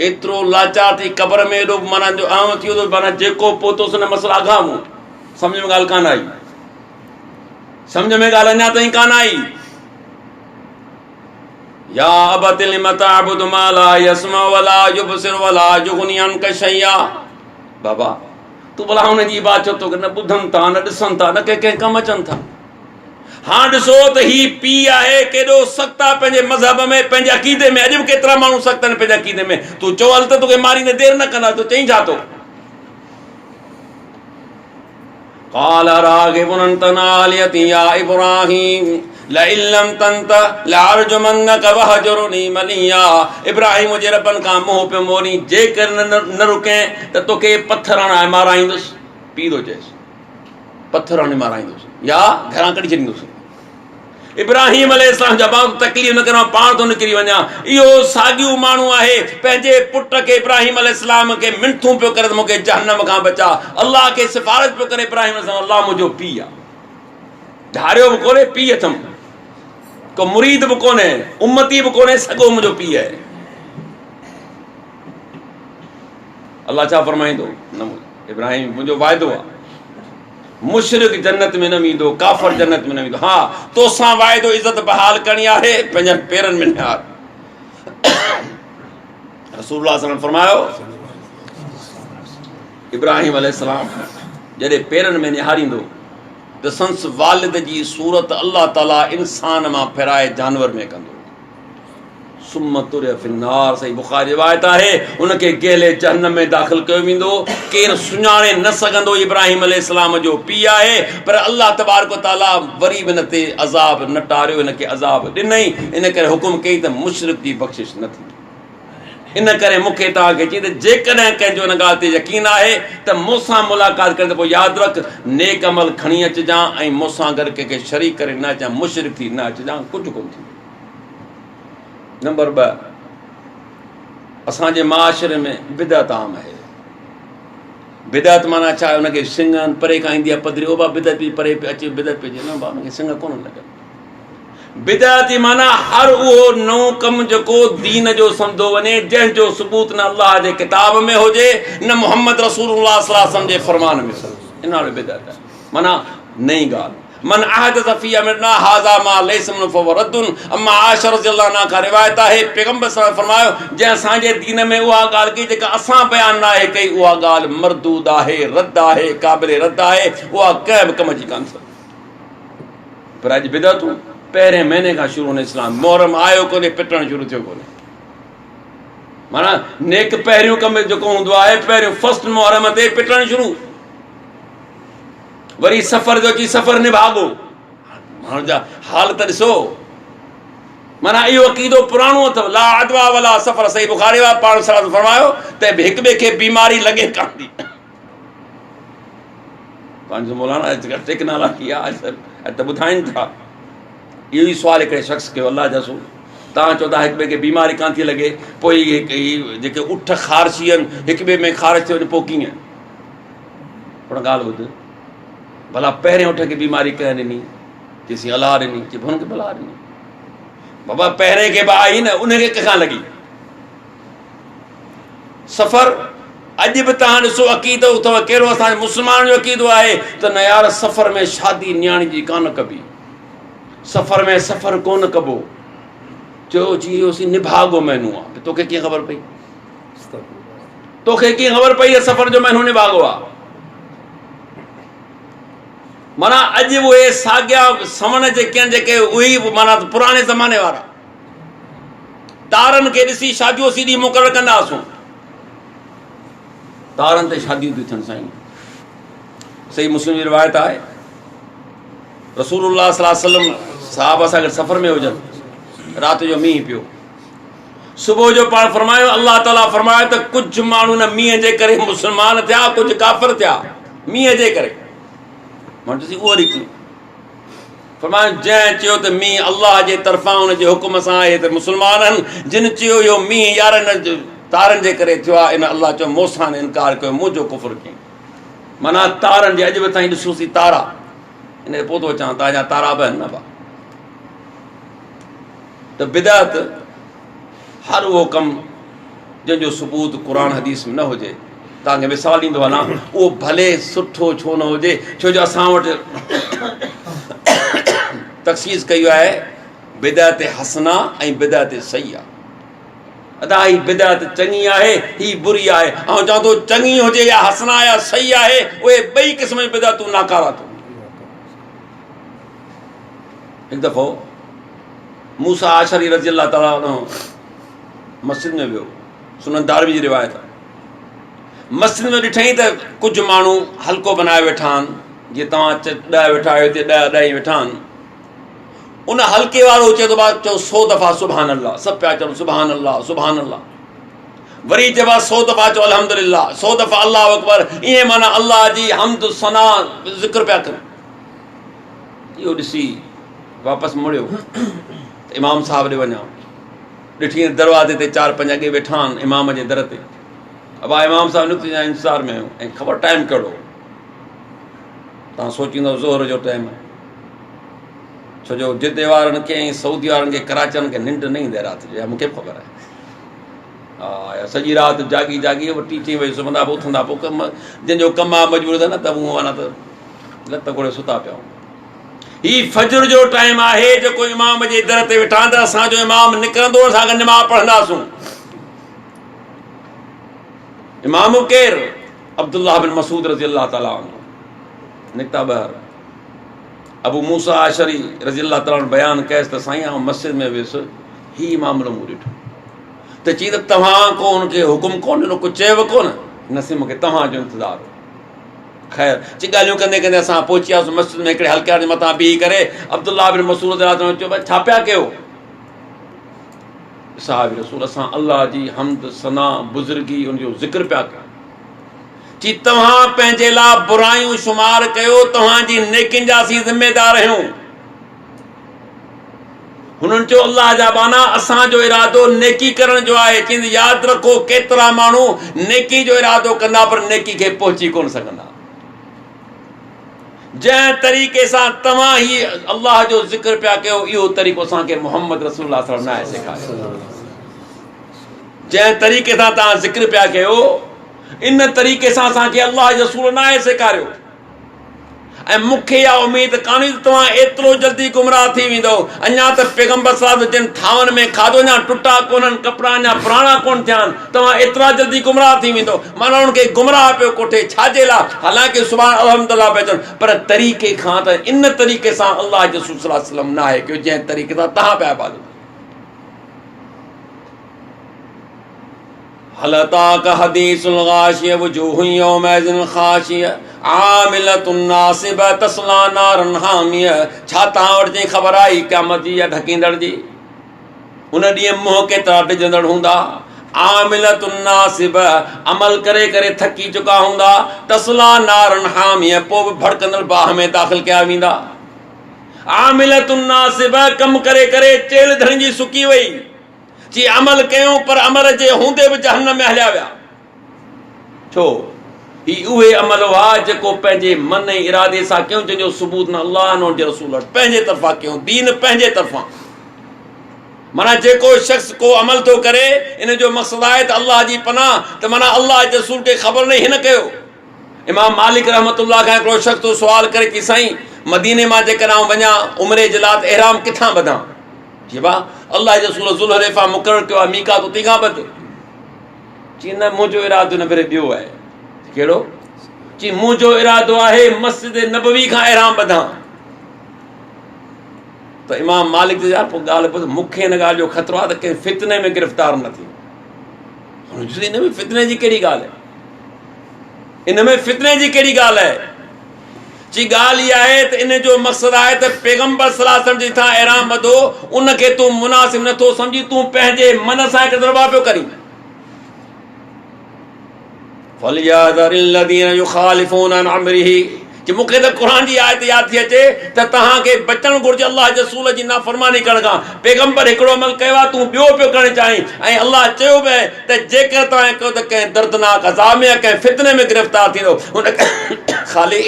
एतिरो लाचार थी क़बर में एॾो माना जो आउं थी वियो, माना जेको पहुतोसि हुन मसला आगाम सम्झ में ॻाल्हि कान आई, सम्झ में ॻाल्हि अञा ताईं कान आई। या अबति लिम तअबुदु मा ला यस्मा वला युबसिरु वला युगनी अन्का शैया। बाबा तूं भला हुन जी इबादत छो न ॿुधनि था, न ॾिसनि था, न कंहिं कमु अचनि था। हाँ ॾिसो त ही पी आहे केॾो सख़्तु आहे पंहिंजे मज़हब में, पंहिंजे अक़ीदे में। अॼु बि केतिरा माण्हू सख़्तु आहिनि पंहिंजे अक़ीदे में। तूं चओ हल त तोखे मारींदे देरि न कंदा, तूं चईं छा थो? क़ाल राग़िबुन अंत अन आलिहती या इब्राहीम लइन लम तंतह लअरजुमन्नक वहजुरनी मलिया। इब्राहीम जे रबनि खां मुंहुं पियो मोड़ी, जेकर न रुकें त तोखे पथर हणाए माराईंदुसि। पी थो चएसि पथर हणी माराईंदुसि या घरां कढी छॾींदुसि। इब्राहीम अलैहिस्सलाम जवाब तकलीफ़ न करो, पाण थो निकिरी वञा। इहो साॻियो माण्हू आहे पंहिंजे पुट खे इब्राहीम अलैहिस्सलाम खे मिंथूं पियो करे त मूंखे जहन्नम खां बचा। अलाह खे सिफारिश पियो करे इब्राहीम अलैहिस्सलाम, अलाह मुंहिंजो पीउ आहे, धारियो बि कोन्हे पीउ अथमि, को मुरीद भी कोने, उम्मती भी कोने, सगो मुझो पी है। अल्लाह छा फरमाइंदो? इब्राहिम मुझो वायदो आहे, मुशरिक जन्नत में न वेंदो, काफ़िर जन्नत में न वेंदो। हाँ तोसां वायदो इज़त बहाल करणी आहे, पंहिंजनि पेरनि में निहार। रसूलुल्लाह सल्लल्लाहु अलैहि वसल्लम फरमायो, इब्राहिम अलैहिस्सलाम जॾहिं पेरनि में निहारींदो त संस वालिद जी सूरत अल्लाह ताला इंसान मां फिराए जानवर में कंदो। सुम्म तुरिया फिन्नार, सही बुखारी रिवायत आहे, उनखे गेले जहन्नम में दाख़िल कयो वेंदो। केरु सुञाणे न सघंदो इब्राहिम अलैहिस्सलाम जो पीउ आहे, पर अल्लाह तबारक व तआला वरी बि हिन ते अज़ाब न टारियो, हिनखे अज़ाब ॾिनई। इन करे हुकुम कई त मुशरिक जी बख़्शिश न थींदी। इन करे मूंखे तव्हांखे चई त जेकॾहिं कंहिंजो हिन ॻाल्हि ते यकीन आहे त मूंसां मुलाक़ात करे त पोइ यादि रख, नेक अमल खणी अचिजांइ ऐं मूंसां गॾु कंहिंखे शरीक करे न अचां, मुशरिक थी न अचिजांइ, कुझु कोन थींदो। नंबर 2, असांजे माशरे में बिदअत आम आहे। बिदअत माना छा? हुनखे सिंग परे खां ईंदी आहे पधरी, उहा बिदअत बि परे अचे, बिदअत पइजे न भाउ, हुनखे सिंग कोन लॻे। बिदअत माना हर उहो नओं कमु जेको दीन जो सम्झो वञे, जंहिंजो सबूत न अल्लाह जे किताब में हुजे, न मुहम्मद रसूलुल्लाह सल्लल्लाहु अलैहि वसल्लम जे फरमान में। इन नालो बिदअत आहे, माना नई ॻाल्हि। मन अहदस फी अमरिना हाज़ा मा लैसा मिन्हु फहुव रद्दुन। अम्मा आयशा रज़ियल्लाहु अन्हा खां रिवायत आहे, पैगंबर सल्लल्लाहु अलैहि वसल्लम फरमायो, जंहिं असांजे दीन में उहा ॻाल्हि कई जेका असां बयान न आहे कई, उहा ॻाल्हि मरदूद आहे, रद्द आहे, क़ाबिल रद्द आहे, उहा कंहिं बि कम जी कान थी। पर अॼु बिदअतूं पहिरें महीने खां शुरू हुन इस्लाम, मुहर्रम आयो कोन्हे, पिटणु शुरू थियो कोन्हे। माना नेक पहिरियों कमु जेको हूंदो आहे, पहिरियों फर्स्ट मुहर्रम ते पिटणु शुरू, वरी सफ़र जो अची सफ़र निभागो। माण्हुनि जा हाल त ॾिसो, माना इहो अक़ीदो पुराणो अथव, ला अदवा वला सफ़र। सही बुखारी वारा पाण फरमायो त हिक ॿिए खे बीमारी लॻे कान थी। पंहिंजो मौलाना टेक्नोलॉजी आहे त ॿुधाइनि था। इहो ई सुवालु हिकिड़े शख़्स कयो, अलाह जा रसूल तव्हां चओ था हिक ॿिए खे बीमारी कान थी लॻे, पोइ जेके उठ ख़ारिशी आहिनि हिक ॿिए में ख़ारिश थी वञे पोइ कीअं? पर ॻाल्हि ॿुध, भला पहिरें उठ खे बीमारी कंहिं ॾिनी? चईसीं अलाह ॾिनी। चई हुनखे भला ॾिनी। बाबा पहिरें खे बि आई न, उनखे कंहिंखां लॻी? सफ़र अॼु बि तव्हां ॾिसो अक़ीदो अथव कहिड़ो असांजे मुस्लमान जो अक़ीदो आहे त न यार सफ़र में शादी न्याणी जी कान कबी, सफ़र में सफ़र कोन कबो। चयो जी इहो निभागो महीनो आहे। तोखे कीअं ख़बर पई? तोखे कीअं ख़बर पई सफ़र जो महीनो निभागो आहे? माना अॼु उहे साॻिया सवण जेके आहिनि, जेके उहे माना पुराणे ज़माने वारा तारनि खे ॾिसी शादियूं सीधी मुक़ररु कंदा हुआसीं। तारनि ते शादियूं थियूं थियनि साईं। सही मुस्लिम जी रिवायत आहे, रसूलुल्लाह सल्लल्लाहु अलैहि वसल्लम साहब सां गॾु सफ़र में हुजनि, राति जो मींहुं पियो, सुबुह जो पाण फरमायो अल्लाह ताला फरमायो त कुझु माण्हू न मींहं जे करे मुस्लमान थिया, कुझु काफ़िर थिया मींहं जे करे। मां ॾिसी उहो निकिती फरमायो जंहिं चयो त मींहुं अल्लाह जे तरफ़ां हुनजे हुकुम सां आहे त मुस्लमान आहिनि, जिन चयो इहो मींहुं यारनि तारनि जे करे थियो आहे, इन अल्लाह चयो मूंसां इनकार कयो, मुंहिंजो कुफ़ुर कयईं। माना तारनि जे अॼु बि ताईं ॾिसोसीं तारा, इन पोइ थो चवां तव्हांजा तारा बि आहिनि न भाउ। त बिदअत हर उहो कमु जंहिंजो सबूत क़ुर हदीस में न हुजे, तव्हांखे मिसाल ॾींदो वञा, उहो भले सुठो छो न हुजे, छो जो असां वटि तख़सीस कई आहे बिदअत हसना ऐं बिदअत सही आहे। अदा ही बिदअत चङी आहे, ही बुरी आहे। ऐं चवां थो चङी हुजे या हसना या सही आहे, उहे ॿई क़िस्म जी बिदअतूं नाकारा थो। हिकु दफ़ो मूसा आशरी रज़ी अल्लाह ताला मस्जिद में वियो, सुनन दारवी जी रिवायत आहे। मस्जिद में ॾिठईं त कुझु माण्हू हल्को बनाए वेठा आहिनि, जीअं तव्हां 10 वेठा आहियो हिते 10 वेठा आहिनि। उन हल्के वारो चए थो चओ 100 दफ़ा सुभान अल्लाह, सभु पिया चवनि सुभान अल्लाह सुभान अल्लाह। वरी चइबो 100 दफ़ा चओ अल्हम्दुलिल्लाह, 100 दफ़ा अल्लाह अकबर। ईअं माना अल्लाह जी हमद सना ज़िक्र पिया कनि। इहो ॾिसी वापसि मुड़ियो त इमाम साहब ॾे वञा, ॾिठी दरवाज़े ते 4-5 अॻे वेठा आहिनि इमाम जे दर ते। अब इमाम साहब निकिती इंतज़ार में ऐं ख़बर टाइम कहिड़ो, तव्हां सोचींदव ज़ोहर जो टाइम आहे, छो जो जिदे वारनि खे ऐं सऊदी वारनि खे कराची वारनि खे निंड न ईंदे राति जो, मूंखे बि ख़बर आहे। हा सॼी राति जागी जागी वठी थी वई, सुम्हंदा पोइ उथंदा पोइ कमु, जंहिंजो कमु आहे मजबूर त न त उहो अञा त लत घोड़े सुता पिया। ही फजर जो टाइम आहे जेको इमाम जे दर ते वेठा त असांजो इमाम निकिरंदो, असां गॾु निमाज़ पढ़ंदासूं। इमाम केरु? अब्दुल्लाह बिन मसूद रज़ी अल्लाह ताला अन्हु निकिता ॿाहिरि। अबू मूसा आशरी रज़ी अल्लाह ताला बयानु कयसि त साईं आउं मस्जिद में वियुसि, ही मामलो मूं ॾिठो त चई त तव्हां को हुनखे हुकुम कोन ॾिनो, कुझु चयव कोन, नसीब मूंखे तव्हांजो इंतज़ारु। ख़ैर ची ॻाल्हियूं कंदे कंदे असां पहुची वियासीं मस्जिद में, हिकिड़े हल्के जे मथां बीही करे अब्दुल्लाह बिन मसूद चयो भई छा पिया कयो? साहिब रसूल असां अल्लाह जी हमद सना बुज़ुर्गी उनजो ज़िक्र पिया कयूं। जी तव्हां पंहिंजे लाइ बुरायूं शुमार कयो, तव्हांजी नेकियुनि जा असीं ज़िम्मेदार आहियूं। हुननि चयो अल्लाह जा बाना असांजो इरादो नेकी करण जो आहे। चईंदी यादि रखो केतिरा माण्हू नेकी जो इरादो कंदा पर नेकी खे पहुची कोन सघंदा। जंहिं तरीक़े सां तव्हां ही अल्लाह जो ज़िक्र पिया कयो, इहो तरीक़ो असांखे मोहम्मद रसूलुल्लाह सल्लल्लाहु अलैहि वसल्लम न आहे सेखारियो। जंहिं तरीक़े सां तव्हां ज़िक्र पिया कयो, इन तरीक़े सां असांखे अल्लाह जो रसूल न आहे सेखारियो। ऐं मूंखे इहा उमेद कान्हे त तव्हां एतिरो जल्दी गुमराह थी वेंदो। अञा त पैगम्बर सलाह जिन थांवनि में खाधो अञा टुटा कोन्हनि, कपिड़ा अञा पुराणा कोन थिया आहिनि, तव्हां एतिरा जल्दी गुमराह थी वेंदो। माना हुनखे गुमराह पियो कोठे छाजे लाइ? हालांकि सुभाणे अल्हम्दुलिल्लाह पिया चवनि, पर तरीक़े खां त इन तरीक़े सां अल्लाह जो रसूल सल्लल्लाहु अलैहि वसल्लम न आहे कि जंहिं तरीक़े सां तव्हां पिया इबादत। हलता का हदीसुल गाशिया वजूहु यौमइज़िन खाशिया आमिलतुन नासिबा तस्ला नारन हामिया। छा तव्हां वटि जी ख़बर आई क़यामत जी या ढकींदड़ जी? उन ॾींहुं मुंहं केतिरा डिॼंदड़ हूंदा आमिलतुन नासिब, अमल करे करे थकी चुका हूंदा, तस्ला नारन हामिया, पोइ बि भड़कंदड़ बाह में दाख़िल कया वेंदा। आमिलतुन नासिब, कम करे करे चेल धणजी सुकी वई, जी अमल कयूं पर अमल जे हूंदे बि जहन्नम में हलिया विया। छो? ही उहे अमल हुआ जेको पंहिंजे मन ऐं इरादे सां कयूं, जंहिंजो सबूत न अल्लाह न हुनजे रसूल वटि, पंहिंजे तरफ़ां कयूं, दीन पंहिंजे तरफ़ां। माना जेको शख़्स को अमल थो करे, इन जो मक़सदु आहे त अल्लाह जी पनाह, त माना अल्लाह जे रसूल खे ख़बर न हिन कयो। इमाम मालिक रहमतुल्लाह खां हिकिड़ो शख़्स तो सुवाल करे कि साईं, मदीने मां जेकॾहिं वञा उमरे जे लाइ एहराम किथां ॿधां? जी वाह, अल्लाह जे रसूल ज़ुल्हलेफ़ा मुक़ररु कयो आहे, मीक़ात उते खां ॿध। चई न, मुंहिंजो इरादो न भरे ॿियो आहे। कहिड़ो? चई मुंहिंजो इरादो आहे मस्जिद नबवी खां एहराम ॿधां। त इमाम मालिक जो यार पोइ ॻाल्हि ॿुध, मूंखे हिन ॻाल्हि जो ख़तरो आहे त कंहिं फितने में गिरफ़्तार न थी। हिन में फितने जी कहिड़ी ॻाल्हि आहे? इन में फितने जी कहिड़ी ॻाल्हि आहे? जी ॻाल्हि इहा आहे त इन जो मक़सदु आहे त पैगम्बर सल्लल्लाहु अलैहि वसल्लम जिथां एहराम ॿधो उनखे तूं मुनासिब नथो सम्झी, तूं पंहिंजे मन सां हिकु दरबा पियो करीं। फलियाज़रिल्लज़ीन युख़ालिफ़ून अन अम्रिही, कि मूंखे त क़ुर जी आयत यादि थी अचे त तव्हांखे बचणु घुरिजे अल्लाह जे रसूल जी नाफ़रमानी करण खां। पैगम्बर हिकिड़ो अमल कयो आहे, तूं ॿियो पियो करणु चाहीं, ऐं अल्लाह चयो बि आहे त जेकर तव्हां कयो त कंहिं दर्दनाक अज़ाब में या कंहिं फितने में गिरफ़्तार थींदो। हुन ख़ाली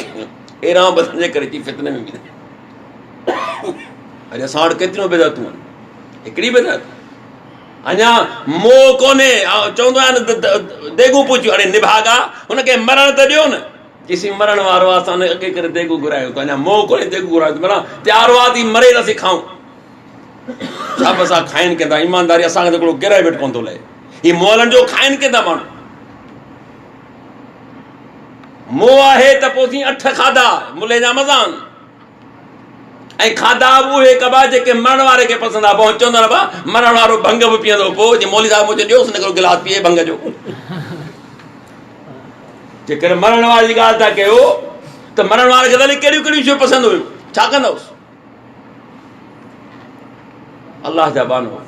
एहराम ॿधण जे करे थी फितने में बि। अॼु असां वटि केतिरियूं बिदअतूं आहिनि, हिकिड़ी बिदअत अञा मोह कोन्हे। चवंदो आहे न देगू पुछियो, हाणे निभागा हुनखे मरण त ॾियो न। किसी मरण वारो आहे, असां अॻे करे देगू घुरायो त अञा मोह कोन्हे, देगू घुरायो माना तयार हुआ थी मरे रसी खाऊं। छा बि असां खाइनि कंदा, ईमानदारी असांखे त हिकिड़ो गिराए वेठ कोन थो लहे। हीउ मोहलनि जो खाइनि कंदा माण्हू। मोह आहे त पोइ थी 8 खाधा मुले जा मज़ान, ऐं खाधा उहे कबा जेके मरण वारे खे पसंदि आहे। पोइ चवंदा बा मरण वारो भंग बि पीअंदो, पोइ जे मौली साहिब मुंहिंजो ॾियोसि न हिकिड़ो गिलास पीए भंग जो। जेकर मरण वारे जी ॻाल्हि था कयो त मरण वारे खे त कहिड़ियूं कहिड़ियूं शयूं पसंदि हुयूं, छा कंदोसि? अलाह जा बानो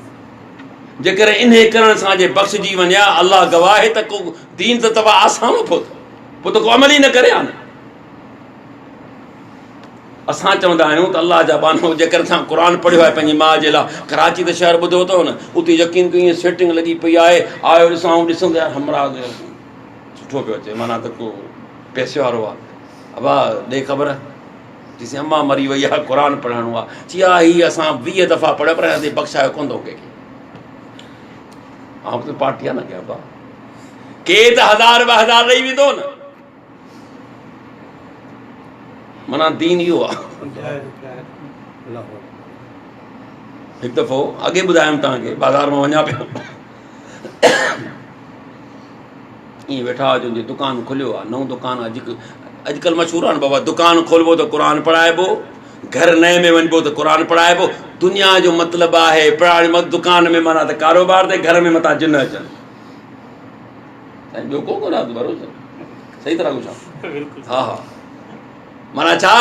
जेकर इन करण सां जे बख़्शजी वञे, अलाह गवाह आहे त को दीन त तव्हां आसान पोइ त को अमल ई न करे हा न। असां चवंदा आहियूं त अलाह जा बानो जेकर असां क़ुर पढ़ियो आहे पंहिंजी माउ जे लाइ, कराची त शहर ॿुधो अथव न, उते यकीन कयो ईअं सेटिंग लॻी पई आहे, आयो ॾिसां ॾिसंदे हमरा सुठो पियो अचे, माना त को पैसे वारो आहे। अबा ॾे ख़बर, चईसीं अम्मा मरी वई आहे, क़ुर पढ़णो आहे। चई हा, हीअ असां 20 दफ़ा पढ़ियो पर हिते बख़्शायो कोन थो कंहिंखे। ऐं त पार्टी आहे न कया बा, के त 1000 2000 ॾेई वेंदो न। माना दीन इहो आहे। हिकु दफ़ो अॻे ॿुधायुमि तव्हांखे, बाज़ार मां वञा पियो, ईअं वेठा हुजो, दुकानु खुलियो आहे, नओं दुकानु आहे। अॼुकल्ह मशहूरु आहे न बाबा, दुकानु खोलिबो त क़ुर पढ़ाइबो, घर नए में वञिबो त क़ुर पढ़ाइबो। दुनिया जो मतिलबु आहे पढ़ाइण, दुकान में माना त कारोबार ते, घर में मथां जिन अचनि। ॿियो को कोन भरोसो, सही तरह कुझु। हा हा, माना छा,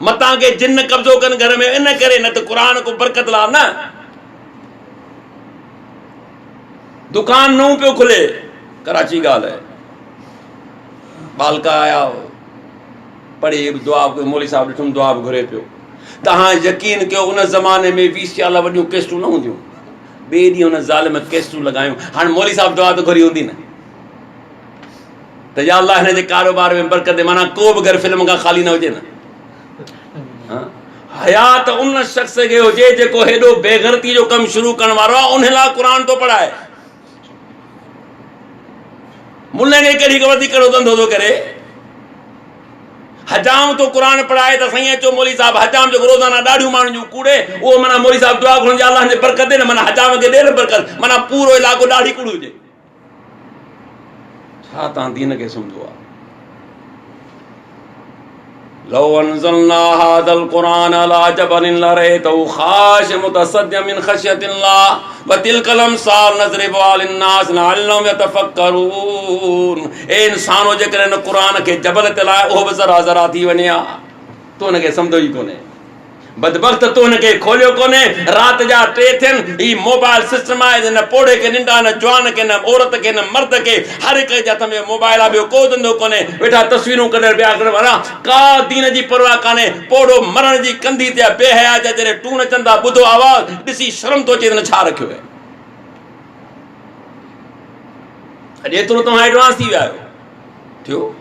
मतां के जिन कब्ज़ो कनि घर में, इन करे न त क़ुर को बरकत ला न। दुकान नओं पियो खुले, कराची ॻाल्हि आहे, बालका आया पढ़े दुआ, मौली साहिबु ॾिठुमि दुआ बि घुरे पियो। तव्हां यकीन कयो उन ज़माने में VCR वॾियूं केस्टूं न हूंदियूं, ॿिए ॾींहुं हुन ज़ालिम केस्टूं लॻायूं। हाणे मौली साहिबु दुआ त घुरी हूंदी न, त या अल्लाह हिन जे कारोबार में बरकत, माना को बि घर फिल्म खां ख़ाली न हुजे न। हयात उन शख़्स खे हुजे जेको हेॾो बेग़ैरती जो कमु शुरू करण वारो आहे, उन लाइ क़ुर थो पढ़ाए। मुल्ले खे कहिड़ी ख़बर थी कहिड़ो धंधो थो करे। हजाम तो क़ुर पढ़ाए त साईं अचो मौली साहिबु, हजाम जो रोज़ाना ॾाढियूं माण्हुनि जूं कूड़े, उहो माना मौली साहिबु दुआ घुरनि, अलाह जे बरकत ॾे न, माना हजाम खे ॾे न बरकत, माना पूरो इलाइक़ो ॾाढी कूड़ हुजे। छा तव्हां दीन खे सम्झो आहे? लौ अनज़लना हाज़ल क़ुरान अला जबलिन लरअयतहु ख़ाशिअन मुतसद्दिअन मिन ख़श्यतिल्लाह व तिलकल अमसाल नज़रिबुहा लिन्नास लअल्लहुम यतफ़क्करून। ए इंसानो, जेकर इन क़ुर खे जबल ते लाइ, उहो बि ज़रा ज़रा थी वञे हा, तो हुनखे सम्झो ई कोन्हे। बदबख्त तो हिनखे खोलियो कोन्हे, राति जा 3 थियनि, ही मोबाइल सिस्टम आहे, न पोड़े खे निंड, न जवान खे, न औरत खे, न मर्द खे, हर हिक जे हथ में मोबाइल आहे, ॿियो को धंधो कोन्हे, वेठा तस्वीरूं कढण ॿिया कढण वारा, का दीन जी परवाह कान्हे, पोड़ो मरण जी कंदी ते बेहया जा जॾहिं टूण अचनि था, ॿुधो आवाज़ ॾिसी शर्म थो अचे त छा रखियो आहे। अॼु एतिरो तव्हां एडवांस थी विया आहियो थियो,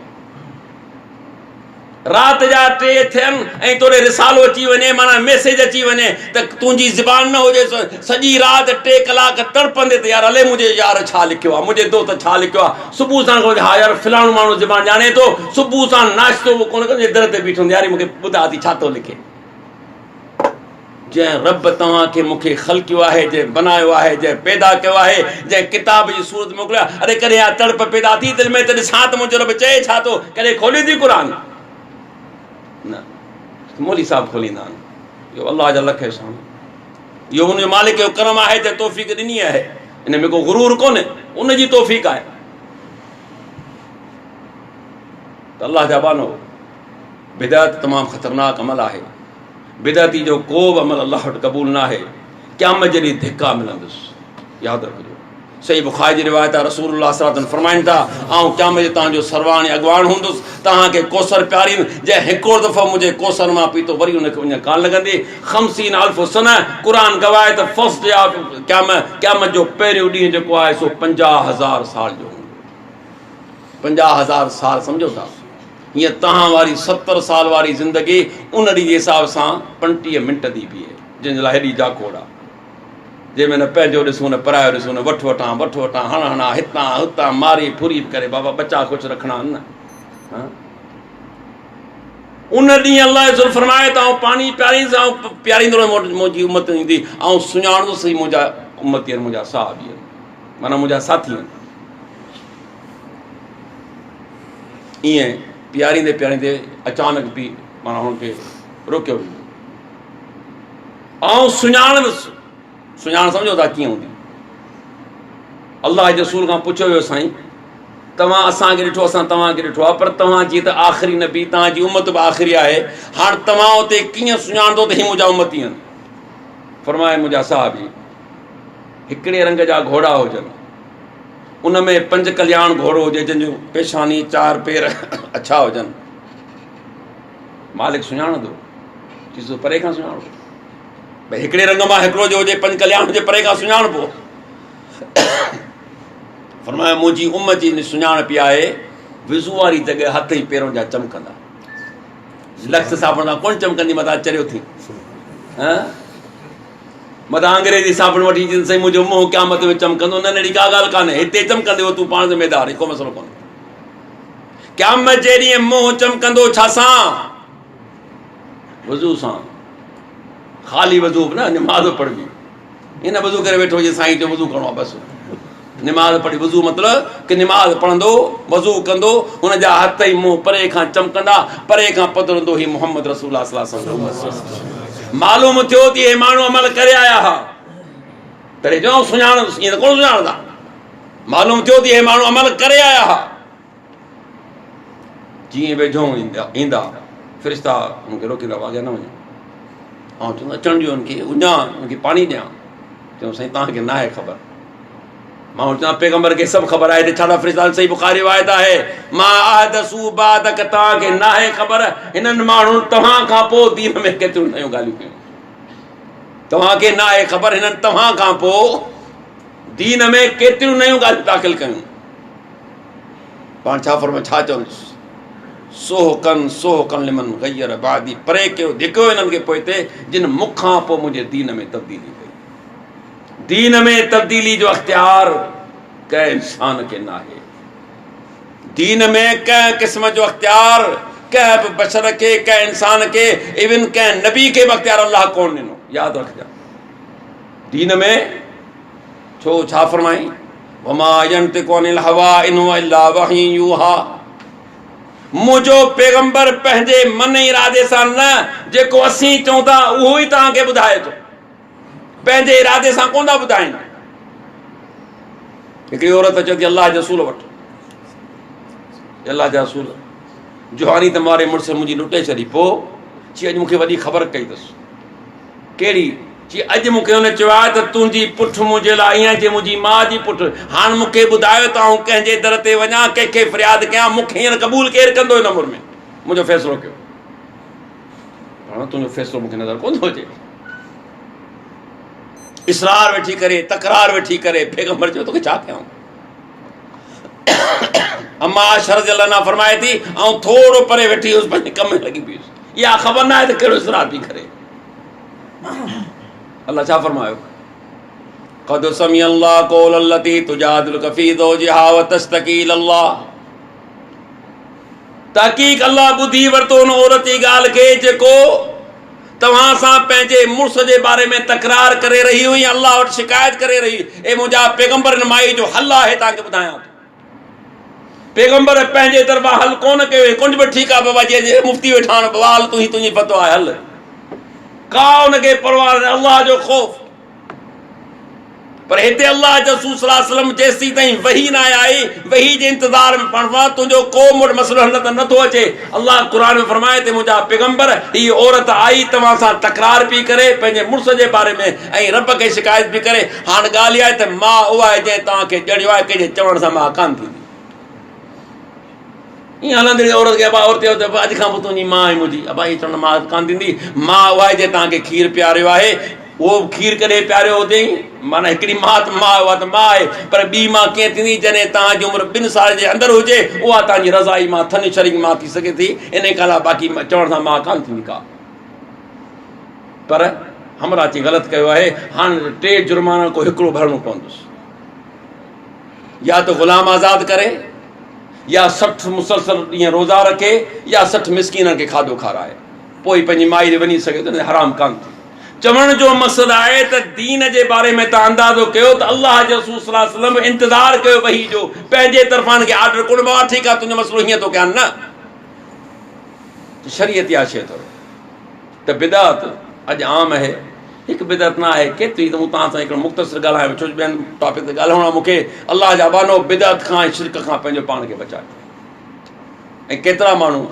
राति जा 3 थियनि ऐं तोड़े रिसालो अची वञे, माना मैसेज अची वञे त तुंहिंजी ज़बान न हुजे, सॼी राति 3 कलाक तड़पंदे त यार हले मुंहिंजे यार छा लिखियो आहे, मुंहिंजे दोस्त छा लिखियो आहे, सुबुह सां हा यार फलाणो माण्हू ज़बान ॼाणे थो, सुबुह सां नाश्तो बि कोन कंदो, दर ते बीठो यार मूंखे ॿुधा थी छा थो लिखे। जंहिं रब तव्हांखे मूंखे ख़लकियो आहे, जंहिं बनायो आहे, जंहिं पैदा कयो आहे, जंहिं किताब जी सूरत मोकिलियो आहे, अरे कॾहिं हा तड़प पैदा थी दिलि में त ॾिसां त मुंहिंजो रब चए छा थो, कॾहिं खोली थी क़ुर न, मौली साहब खोलींदा आहिनि, इहो अलाह जा लख एहसान, इहो हुनजो मालिक जो करम आहे त तौफ़ीक़ ॾिनी आहे, इन में को गुरूर कोन्हे, उनजी तौफ़ीक़ आहे। त अलाह जा बानो, बिदात तमामु ख़तरनाक अमल आहे, बिदाती जो को बि अमल अलाह वटि क़बूल न आहे, क़यामत जे ॾींहुं धिका मिलंदुसि, यादि रखिजो। सही बुखारी जी रिवायत आहे, रसूलुल्लाह सल्लल्लाहु अलैहि वसल्लम फरमाइनि था, ऐं क़यामत जो तव्हांजो सरवाणी अॻवान हूंदुसि, तव्हांखे कोसर पियारींदुसि, जंहिं हिकिड़ो दफ़ो मुंहिंजे कोसर मां पीतो वरी हुनखे उञ कान लॻंदी, 50,000 सना, क़ुरान गवाहे त फर्स्ट या क़यामत जो पहिरियों ॾींहुं जेको आहे सो 50,000 साल जो हूंदो। 50,000 साल सम्झो था, हीअं तव्हां वारी 70 साल वारी ज़िंदगी उन ॾींहं जे हिसाब सां 25 मिंट थी बीहे, जंहिंजे लाइ हेॾी जाकोड़ आहे, जंहिंमें न पंहिंजो ॾिसूं न परायो ॾिसूं, न वठि वठां हणा हितां हुतां मारी फुरी करे बाबा बचा कुझु रखणा आहिनि न। उन ॾींहुं अलाह रसूल फरमाए त आउं पाणी पियारींदुसि, ऐं पियारींदो मुंहिंजी उम्मत ईंदी, ऐं सुञाणंदुसि मुंहिंजा उम्मती आहिनि, मुंहिंजा साहबी आहिनि, माना मुंहिंजा साथी आहिनि। ईअं पियारींदे पियारींदे अचानक बि माना हुनखे रोकियो वेंदो, ऐं सुञाणंदुसि, सुञाण सम्झो था कीअं हूंदी। अलाह जे रसूल खां पुछियो वियो, साईं तव्हां असांखे ॾिठो, असां तव्हांखे ॾिठो आहे, पर तव्हां जीअं त आख़िरी नबी, तव्हांजी उम्मत बि आख़िरी आहे, हाणे तव्हां उते कीअं सुञाणंदो त ही मुंहिंजा उम्मती आहिनि? फरमाए मुंहिंजा साहबी, हिकिड़े रंग जा घोड़ा हुजनि, उन में 5 कल्याण घोड़ो हुजे, जंहिंजूं पेशानी 4 पेर अछा हुजनि, मालिक सुञाणंदो, चीज़ो परे खां सुञाणो, भई हिकिड़े रंग मां हिकिड़ो जो हुजे, 5 कल्याण हुजे, परे खां सुञाणबो। फरमाया मुंहिंजी उम्मत जी सुञाणपी आहे, विज़ू वारी जॻह हथ ई पेरों जा चमकंदा, लक्स साबुण सां कोन चमकंदी, मथां चरियो थी, मथां अंग्रेजी साबुण वठी अचनि, साईं मुंहिंजो मुंहुं क़यामत में चमकंदो, न अहिड़ी का ॻाल्हि कान्हे, हिते चमकंदे तूं पाण ज़िमेदार, को मसइलो कोन्हे। क़यामत जे ॾींहुं मुंहुं चमकंदो छा सां? वज़ू सां, ख़ाली वज़ू बि न, निमाज़ पढ़बी, इन वज़ू करे वेठो हुजे साईं जो वज़ू करिणो आहे बसि, निमाज़ पढ़ी, वज़ू मतिलबु कि निमाज़ पढ़ंदो, वज़ू कंदो, हुनजा हथ ई मुंहुं परे खां चमकंदा, परे खां पधरंदो ही मोहम्मद रसूलुल्लाह सल्लल्लाहु अलैहि वसल्लम। मालूम थियो त हे माण्हू अमल करे आया हुआ, तॾहिं जो सुञाण, ईअं त कोन सुञाणंदा, मालूम थियो त हे माण्हू अमल करे आया हुआ। जीअं वेझो ईंदा फ़रिश्ता हुनखे रोकींदा, अॻियां न वञो, ऐं चवंदा अचण ॾियो हुनखे, उञा हुनखे पाणी ॾियां, चयूं साईं तव्हांखे न आहे ख़बर, माण्हू चवंदा पैगम्बर खे सभु ख़बर आहे, छा फ़रिश्ता, सही बुखारी रिवायत आहे, मां अहदसू बादक, तव्हांखे न आहे ख़बर, हिननि माण्हुनि तव्हां खां पोइ दीन में केतिरियूं नयूं ॻाल्हियूं कयूं, तव्हांखे न आहे ख़बर, हिननि तव्हां खां पोइ दीन में केतिरियूं नयूं ॻाल्हियूं दाख़िल कयूं। पाण छा फरमाए, छा चवंदुसि, सोहकन लिमन गय्यर बादी, परे कयो धिको हिननि खे पोइते जिन मूंखां पोइ मुंहिंजे दीन में तब्दीली कई। दीन में तब्दीली जो अख्तियार कंहिं इंसान खे न आहे, दीन में कंहिं क़िस्म जो अख्तियार कंहिं बि बशर खे, कंहिं इंसान खे, इवन कंहिं नबी खे बि अख्तियार अलाह कोन ॾिनो, यादि रखिजा। दीन में छो छा फरमाई, वमा यंतिकु अनिल हवा इन हुवा इल्ला वही यूहा, मुंहिंजो पैगंबर पंहिंजे मन इरादे सां न, जेको असीं चऊं था उहो ई तव्हांखे ॿुधाए थो, पंहिंजे इरादे सां कोन था ॿुधाइनि। हिकिड़ी औरत चवे थी अलाह जे रसूल वटि, अलाह जा रसूल जुहानी त मारे मुड़ुस मुंहिंजी लुटे छॾी, पोइ चई अॼु मूंखे वॾी ख़बर कई अथसि, कहिड़ी जी अॼु मूंखे हुन चयो आहे त तुंहिंजी पुठ मुंहिंजे लाइ ईअं जे मुंहिंजी माउ जी पुठ हाणे मूंखे ॿुधायो त आउं कंहिंजे दर ते वञा कंहिंखे फ़रियाद कयां मूंखे हींअर क़बूल केरु कंदो हिन उमिरि में मुंहिंजो फ़ैसिलो कयो हाणे तुंहिंजो फ़ैसिलो मूंखे नज़र कोन थो अचे इसरार वेठी करे तकरार वेठी करे पैगंबर चयो तोखे छा कयां अम्मा आयशा रज़ियल्लाहु अन्हा फरमाए थी ऐं थोरो परे वेठी हुअसि पंहिंजे कम में लॻी पई हुअसि इहा ख़बर न आहे त कहिड़ो इसरार पई करे अल्लाह छा फरमायो क़द समी अल्लाह क़ौल अल्लती तुजादिलुका फ़ी ज़ौजिहा व तस्तकी इलल्लाह तहक़ीक़ अल्लाह ॿुधी वरितो उन औरत जी ॻाल्हि खे जेको तव्हां सां पंहिंजे मुड़ुस जे बारे में तकरार करे रही हुई अल्लाह वटि शिकायत करे रही ए मुंहिंजा पैगंबर हिन माई जो हल आहे तव्हांखे ॿुधायां थो पैगंबर पंहिंजे तरफ़ां हल कोन कयो कुंज बि ठीकु आहे बाबा जे मुफ़्ती वेठा आहिनि बाबा हल तुंहिंजी फतो आहे हल का हुनखे परवाह न अल्लाह जो ख़ौफ़ पर हिते अल्लाह जो रसूल सल्लल्लाहु अलैहि वसल्लम जेसीं ताईं वही न आई वही जे इंतज़ार में फरमायो तुंहिंजो को वटि मसइलो हल त नथो अचे अल्लाह क़ुर में फरमाए ते मुंहिंजा पैगंबर हीअ औरत आई तव्हां सां तकरार पई करे पंहिंजे मुड़ुस जे बारे में ऐं रब खे शिकायत पई करे हाणे ॻाल्हि इहा आहे त मां उहा आहे जंहिं तव्हांखे ॼणियो आहे कंहिंजे चवण सां मां कान थींदी ईअं हलंदी औरत खे अबा औरत अॼु खां पोइ तुंहिंजी माउ आहे मुंहिंजी अबा हीअ चवण मां कान थींदी मां उहा आहे जंहिं तव्हांखे खीरु पियारियो आहे उहो खीरु कॾहिं पियारियो हुजेई माना हिकिड़ी माउ त माउ उहा त माउ आहे पर ॿी माउ कीअं थींदी जॾहिं तव्हांजी उमिरि 2 साल जे अंदरि हुजे उहा तव्हांजी रज़ाई मां थन शरीक मां थी सघे थी इन खां अलावा बाक़ी चवण सां मां कान थींदी का पर हमरा अची ग़लति कयो आहे हाणे 3 जुर्माना को हिकिड़ो भरणो पवंदुसि या त ग़ुलाम आज़ादु करे या 60 मुसलसल ॾींहं रोज़ा रखे या 60 मिसकीननि खे खाधो खाराए पोइ पंहिंजी माई ॾे वञी सघे त हराम कान थी चवण जो मक़सदु आहे त दीन जे बारे में तव्हां अंदाज़ो कयो त अल्लाह जे रसूल सल्लल्लाहु अलैहि वसल्लम इंतज़ारु कयो वही जो पंहिंजे तरफ़ां खे आर्डर कोन बाबा ठीकु आहे तुंहिंजो मसइलो हीअं थो कयां न शरीयत इहा शइ अथव त बिदात अॼु आम आहे हिकु बिदत न आहे केतिरी त मूं तव्हां सां हिकिड़ो मुख़्तसिर ॻाल्हायां छो ॿियनि टॉपिक ते ॻाल्हाइणो आहे मूंखे अल्लाह जा बानो बिदत खां शिरक खां पंहिंजो पाण खे बचाए ऐं केतिरा माण्हू